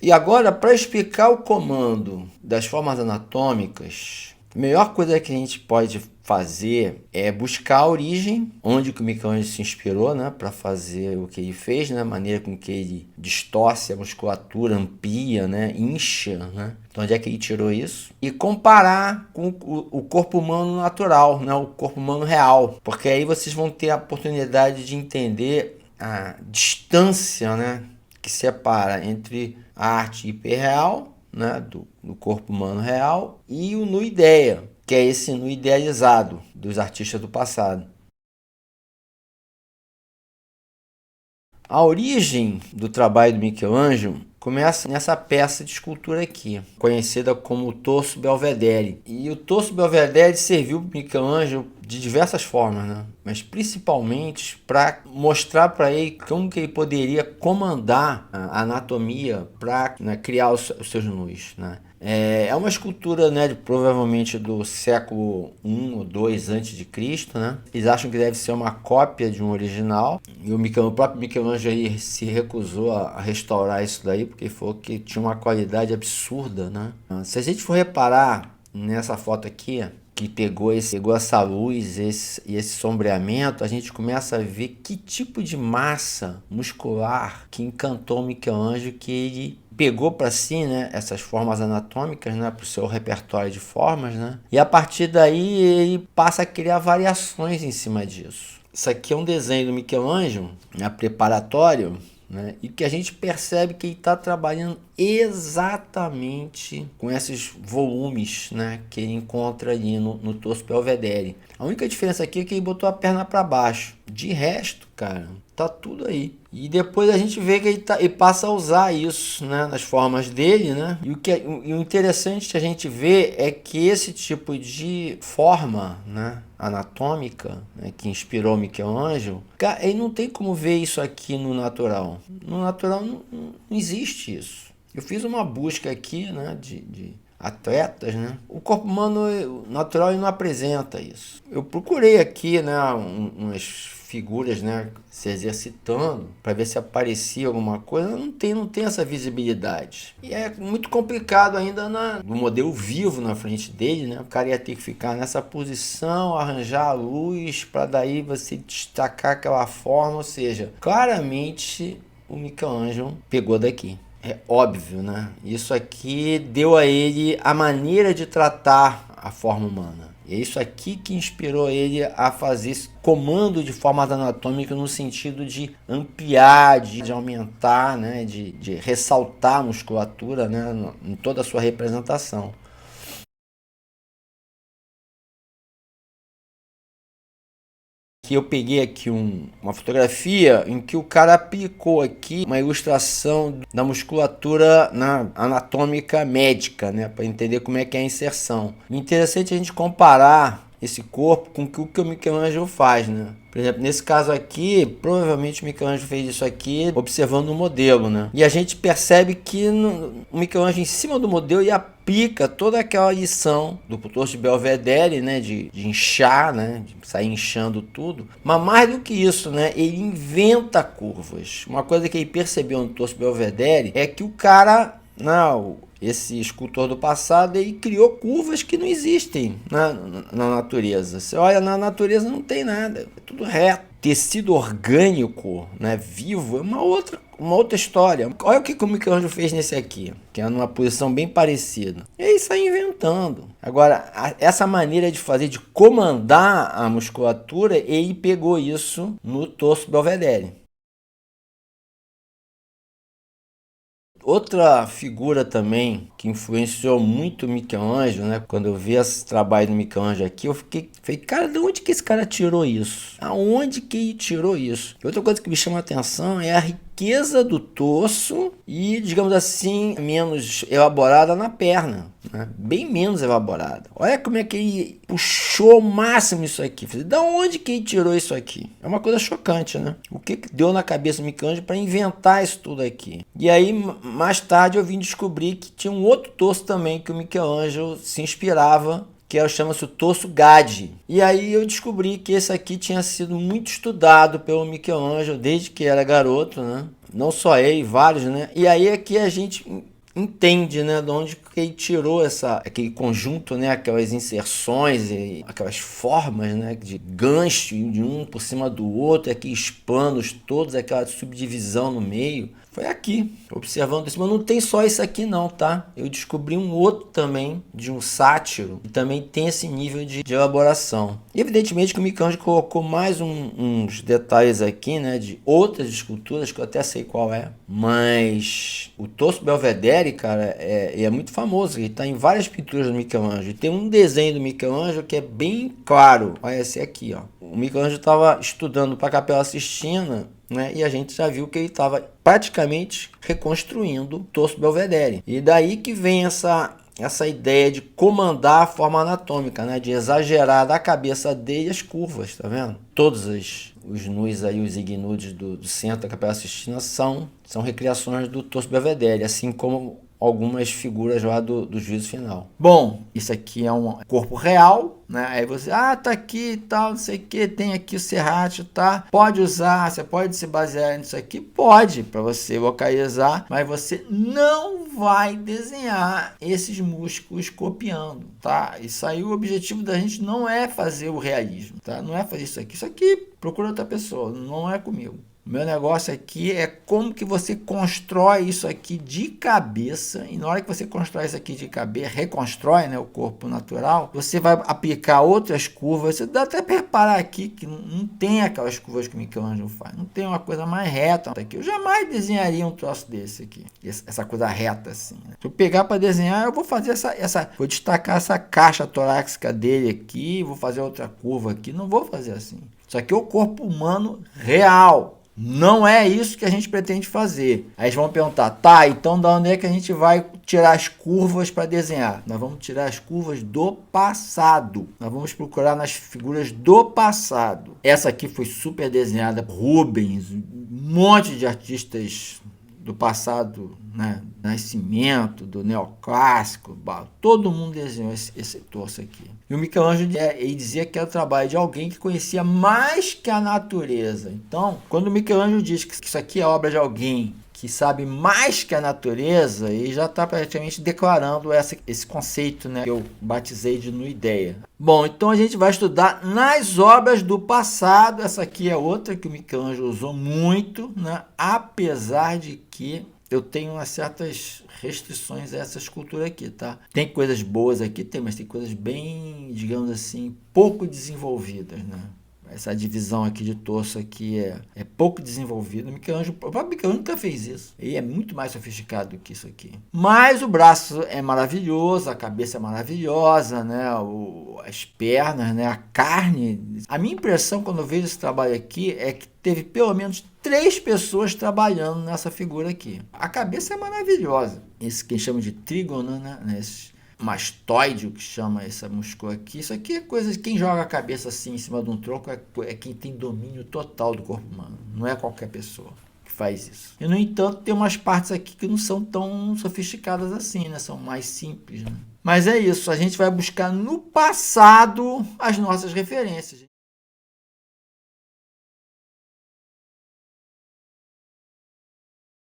E agora, para explicar o comando das formas anatômicas, a melhor coisa que a gente pode fazer é buscar a origem, onde que o Michelangelo se inspirou, né, para fazer o que ele fez, né, a maneira com que ele distorce a musculatura, amplia, né, incha, né, então onde é que ele tirou isso, e comparar com o corpo humano natural, né, o corpo humano real, porque aí vocês vão ter a oportunidade de entender a distância, né, que separa entre a arte hiperreal, né, do corpo humano real, e o nu ideia, que é esse nu idealizado dos artistas do passado. A origem do trabalho do Michelangelo começa nessa peça de escultura aqui, conhecida como o Torso Belvedere. E o Torso Belvedere serviu para Michelangelo de diversas formas, né? Mas principalmente para mostrar para ele como que ele poderia comandar a anatomia para, né, criar os seus nus, né? É uma escultura, né, provavelmente do século I ou II antes de Cristo, né? Eles acham que deve ser uma cópia de um original. E o próprio Michelangelo aí se recusou a restaurar isso daí, porque falou que tinha uma qualidade absurda, né? Se a gente for reparar nessa foto aqui, que pegou essa luz e esse sombreamento, a gente começa a ver que tipo de massa muscular que encantou o Michelangelo, que ele pegou para si, né, essas formas anatômicas, né, para o seu repertório de formas, né, e a partir daí ele passa a criar variações em cima disso. Isso aqui é um desenho do Michelangelo, né, preparatório, né, e que a gente percebe que ele está trabalhando exatamente com esses volumes, né, que ele encontra ali no Torso Belvedere. A única diferença aqui é que ele botou a perna para baixo. De resto, cara, tá tudo aí. E depois a gente vê que ele passa a usar isso, né, nas formas dele, né? E o interessante que a gente vê é que esse tipo de forma, né, anatômica, né, que inspirou o Michelangelo, cara, ele não tem como ver isso aqui no natural. No natural não existe isso. Eu fiz uma busca aqui, né, de atletas, né? O corpo humano natural ele não apresenta isso. Eu procurei aqui, né, umas figuras, né, se exercitando para ver se aparecia alguma coisa. Não tem essa visibilidade. E é muito complicado ainda no modelo vivo na frente dele, né? O cara ia ter que ficar nessa posição, arranjar a luz para daí você destacar aquela forma, ou seja, claramente o Michelangelo pegou daqui. É óbvio, né? Isso aqui deu a ele a maneira de tratar a forma humana. E é isso aqui que inspirou ele a fazer esse comando de formas anatômicas no sentido de ampliar, de aumentar, né? de ressaltar a musculatura, né? Em toda a sua representação. Que eu peguei aqui uma fotografia em que o cara aplicou aqui uma ilustração da musculatura anatômica médica, né, para entender como é que é a inserção. Interessante a gente comparar esse corpo com o que o Michelangelo faz, né? Por exemplo, nesse caso aqui, provavelmente o Michelangelo fez isso aqui observando o modelo, né? E a gente percebe que o Michelangelo em cima do modelo e aplica toda aquela lição do Torso de Belvedere, né? De inchar, né? De sair inchando tudo. Mas mais do que isso, né? Ele inventa curvas. Uma coisa que ele percebeu no Torso de Belvedere é que o cara... esse escultor do passado, ele criou curvas que não existem na natureza. Você olha, na natureza não tem nada, é tudo reto. Tecido orgânico, né, vivo, é uma outra história. Olha o que o Michelangelo fez nesse aqui, que é numa posição bem parecida. Ele sai inventando. Agora, essa maneira de fazer, de comandar a musculatura, ele pegou isso no Torso Belvedere. Outra figura também que influenciou muito o Michelangelo, né? Quando eu vi esse trabalho do Michelangelo aqui, falei, cara, de onde que esse cara tirou isso? Aonde que ele tirou isso? Outra coisa que me chama a atenção é a riqueza do torso e, digamos assim, menos elaborada na perna, né? Bem menos elaborada. Olha como é que ele puxou ao máximo isso aqui. Falei, da onde que ele tirou isso aqui? É uma coisa chocante, né? O que deu na cabeça do Michelangelo para inventar isso tudo aqui? E aí, mais tarde, eu vim descobrir que tinha um outro torso também que o Michelangelo se inspirava, que chama-se o torso Gade. E aí eu descobri que esse aqui tinha sido muito estudado pelo Michelangelo desde que era garoto, né? Não só ele, vários, né? E aí é que a gente entende, né, de onde que ele tirou aquele conjunto, né, aquelas inserções e aquelas formas, né, de gancho de um por cima do outro, aqueles panos todos, aquela subdivisão no meio. Foi aqui, observando isso. Mas não tem só isso aqui não, tá? Eu descobri um outro também, de um sátiro, que também tem esse nível de elaboração. E evidentemente que o Michelangelo colocou mais uns detalhes aqui, né, de outras esculturas, que eu até sei qual é. Mas o Torso Belvedere, cara, é muito famoso. Ele está em várias pinturas do Michelangelo. E tem um desenho do Michelangelo que é bem claro. Olha esse aqui, ó. O Michelangelo estava estudando para a Capela Sistina, né? E a gente já viu que ele estava praticamente reconstruindo o Torso Belvedere. E daí que vem essa ideia de comandar a forma anatômica, né? De exagerar da cabeça dele as curvas, tá vendo? Todos os nus aí, os ignudes do centro da Capela Sistina são recriações do Torso Belvedere, assim como algumas figuras lá do juízo final. Bom, isso aqui é um corpo real, né? Aí você, tá aqui e tal, não sei o que, tem aqui o serrátil, tá? Pode usar, você pode se basear nisso aqui? Pode, para você localizar, mas você não vai desenhar esses músculos copiando, tá? Isso aí, o objetivo da gente não é fazer o realismo, tá? Não é fazer isso aqui procura outra pessoa, não é comigo. O meu negócio aqui é como que você constrói isso aqui de cabeça, e na hora que você constrói isso aqui de cabeça, reconstrói, né, o corpo natural, você vai aplicar outras curvas. Você dá até para reparar aqui que não tem aquelas curvas que o Michelangelo faz, não tem uma coisa mais reta aqui. Eu jamais desenharia um troço desse aqui, essa coisa reta assim, né? Se eu pegar para desenhar, eu vou fazer vou destacar essa caixa torácica dele aqui, vou fazer outra curva aqui, não vou fazer assim. Isso aqui é o corpo humano real. Não é isso que a gente pretende fazer. Aí eles vão perguntar, tá, então da onde é que a gente vai tirar as curvas para desenhar? Nós vamos tirar as curvas do passado. Nós vamos procurar nas figuras do passado. Essa aqui foi super desenhada por Rubens, um monte de artistas do passado, né? Nascimento, do neoclássico, todo mundo desenhou esse torso aqui. E o Michelangelo ele dizia que era o trabalho de alguém que conhecia mais que a natureza. Então, quando o Michelangelo diz que isso aqui é obra de alguém que sabe mais que a natureza, ele já está praticamente declarando esse conceito, né, que eu batizei de nuideia. Bom, então a gente vai estudar nas obras do passado. Essa aqui é outra que o Michelangelo usou muito, né, apesar de que eu tenho umas certas restrições a essa escultura aqui, tá? Tem coisas boas aqui, mas tem coisas bem, digamos assim, pouco desenvolvidas, né? Essa divisão aqui de torso aqui é pouco desenvolvida. O próprio Michelangelo nunca fez isso. Ele é muito mais sofisticado do que isso aqui. Mas o braço é maravilhoso, a cabeça é maravilhosa, né? As pernas, né? A carne. A minha impressão quando eu vejo esse trabalho aqui é que teve pelo menos 3 pessoas trabalhando nessa figura aqui. A cabeça é maravilhosa. Esse que chama de trígono, né? Mastoide, o que chama essa múscula aqui. Isso aqui é coisa de quem joga a cabeça assim em cima de um tronco é quem tem domínio total do corpo humano. Não é qualquer pessoa que faz isso. E, no entanto, tem umas partes aqui que não são tão sofisticadas assim, né? São mais simples, né? Mas é isso, a gente vai buscar no passado as nossas referências.